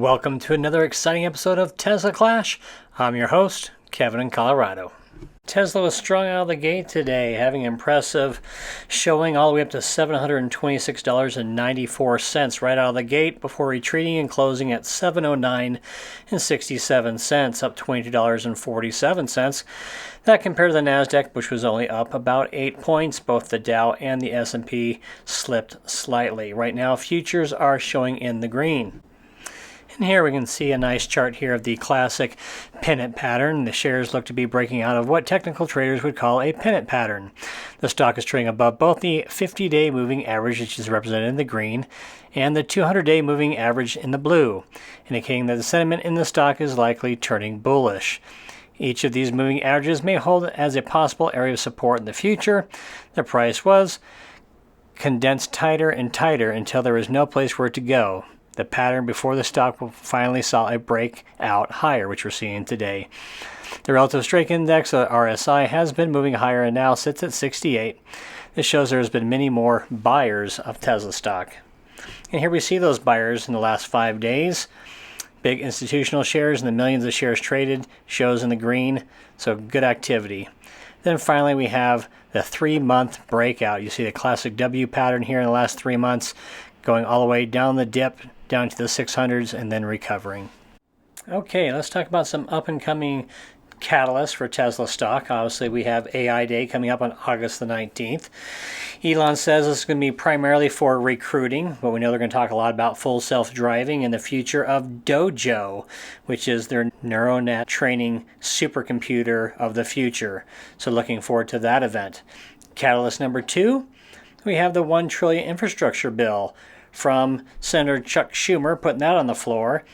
Welcome to another exciting episode of Tesla Clash. I'm your host, Kevin in Colorado. Tesla was strong out of the gate today, having an impressive showing all the way up to $726.94 right out of the gate before retreating and closing at $709.67, up $22.47. That compared to the NASDAQ, which was only up about 8 points. Both the Dow and the S&P slipped slightly. Right now, futures are showing in the green. And here we can see a nice chart here of the classic pennant pattern. The shares look to be breaking out of what technical traders would call a pennant pattern. The stock is trading above both the 50-day moving average, which is represented in the green, and the 200-day moving average in the blue, indicating that the sentiment in the stock is likely turning bullish. Each of these moving averages may hold as a possible area of support in the future. The price was condensed tighter and tighter until there was no place for it to go. The pattern before the stock finally saw a breakout higher, which we're seeing today. The relative strength index, RSI, has been moving higher and now sits at 68. This shows there has been many more buyers of Tesla stock. And here we see those buyers in the last 5 days. Big institutional shares and the millions of shares traded shows in the green, so good activity. Then finally we have the 3-month breakout. You see the classic W pattern here in the last 3 months, going all the way down the dip, down to the 600s, and then recovering. Okay, let's talk about some up-and-coming catalysts for Tesla stock. Obviously, we have AI Day coming up on August the 19th. Elon says this is going to be primarily for recruiting, but we know they're going to talk a lot about full self-driving and the future of Dojo, which is their neural net training supercomputer of the future. So looking forward to that event. Catalyst number 2, we have the $1 trillion infrastructure bill from Senator Chuck Schumer, putting that on the floor,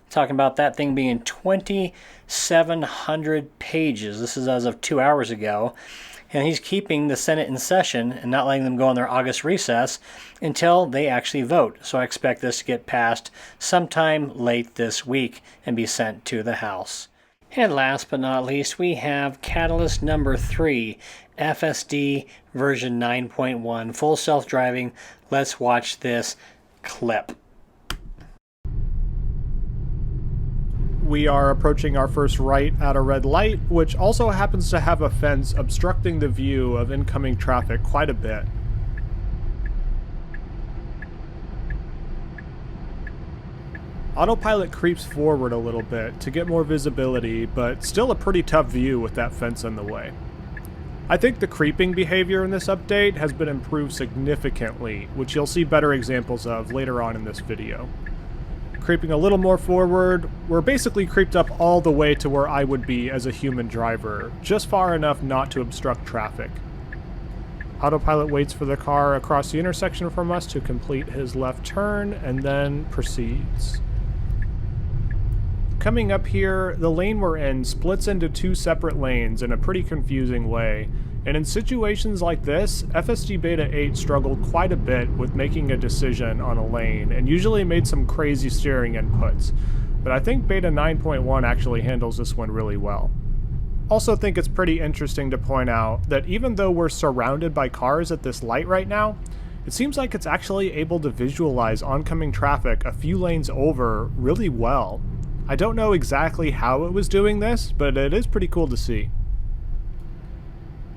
talking about that thing being 2,700 pages. This is as of 2 hours ago. And he's keeping the Senate in session and not letting them go on their August recess until they actually vote. So I expect this to get passed sometime late this week and be sent to the House. And last but not least, we have catalyst number 3, FSD version 9.1, full self-driving. Let's watch this clip. We are approaching our first right at a red light, which also happens to have a fence obstructing the view of incoming traffic quite a bit. Autopilot creeps forward a little bit to get more visibility, but still a pretty tough view with that fence in the way. I think the creeping behavior in this update has been improved significantly, which you'll see better examples of later on in this video. Creeping a little more forward, we're basically creeped up all the way to where I would be as a human driver, just far enough not to obstruct traffic. Autopilot waits for the car across the intersection from us to complete his left turn, and then proceeds. Coming up here, the lane we're in splits into 2 separate lanes in a pretty confusing way, and in situations like this, FSD Beta 8 struggled quite a bit with making a decision on a lane, and usually made some crazy steering inputs, but I think Beta 9.1 actually handles this one really well. Also think it's pretty interesting to point out that even though we're surrounded by cars at this light right now, it seems like it's actually able to visualize oncoming traffic a few lanes over really well. I don't know exactly how it was doing this, but it is pretty cool to see.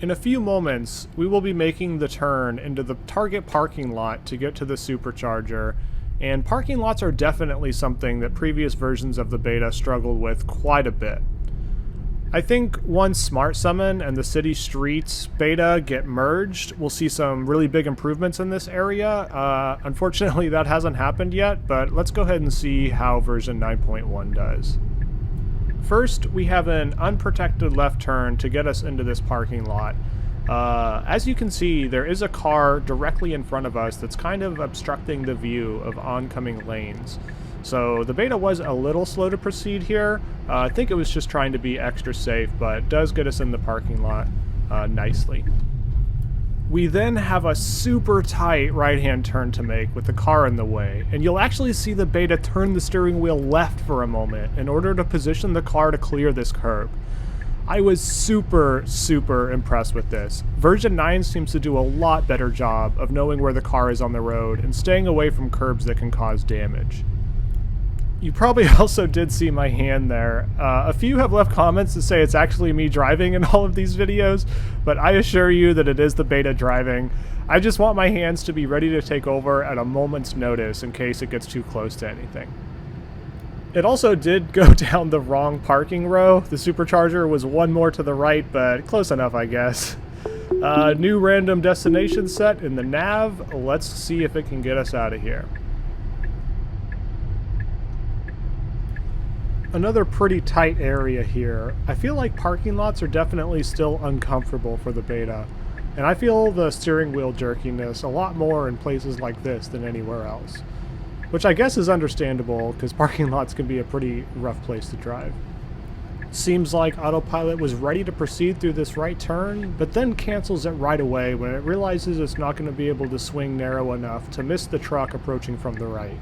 In a few moments, we will be making the turn into the Target parking lot to get to the supercharger, and parking lots are definitely something that previous versions of the beta struggled with quite a bit. I think once Smart Summon and the City Streets beta get merged, we'll see some really big improvements in this area. Unfortunately, that hasn't happened yet, but let's go ahead and see how version 9.1 does. First, we have an unprotected left turn to get us into this parking lot. As you can see, there is a car directly in front of us that's kind of obstructing the view of oncoming lanes. So the beta was a little slow to proceed here. I think it was just trying to be extra safe, but it does get us in the parking lot nicely. We then have a super tight right-hand turn to make with the car in the way, and you'll actually see the beta turn the steering wheel left for a moment in order to position the car to clear this curb. I was super impressed with this. Version 9 seems to do a lot better job of knowing where the car is on the road and staying away from curbs that can cause damage. You probably also did see my hand there. A few have left comments to say it's actually me driving in all of these videos, but I assure you that it is the beta driving. I just want my hands to be ready to take over at a moment's notice in case it gets too close to anything. It also did go down the wrong parking row. The supercharger was one more to the right, but close enough, I guess. New random destination set in the nav. Let's see if it can get us out of here. Another pretty tight area here. I feel like parking lots are definitely still uncomfortable for the beta, and I feel the steering wheel jerkiness a lot more in places like this than anywhere else, which I guess is understandable because parking lots can be a pretty rough place to drive. Seems like autopilot was ready to proceed through this right turn, but then cancels it right away when it realizes it's not going to be able to swing narrow enough to miss the truck approaching from the right.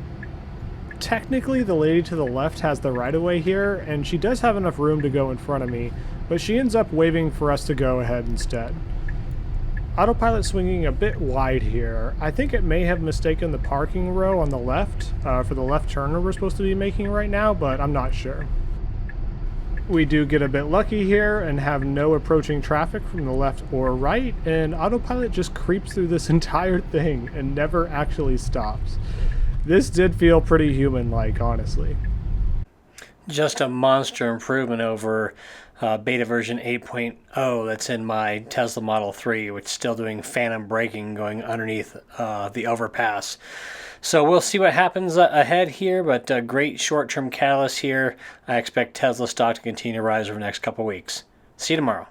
Technically, the lady to the left has the right-of-way here, and she does have enough room to go in front of me, but she ends up waving for us to go ahead instead. Autopilot swinging a bit wide here. I think it may have mistaken the parking row on the left for the left turn we're supposed to be making right now, but I'm not sure. We do get a bit lucky here and have no approaching traffic from the left or right, and autopilot just creeps through this entire thing and never actually stops. This did feel pretty human-like, honestly. Just a monster improvement over beta version 8.0 that's in my Tesla Model 3, which is still doing phantom braking going underneath the overpass. So we'll see what happens ahead here, but great short-term catalyst here. I expect Tesla stock to continue to rise over the next couple weeks. See you tomorrow.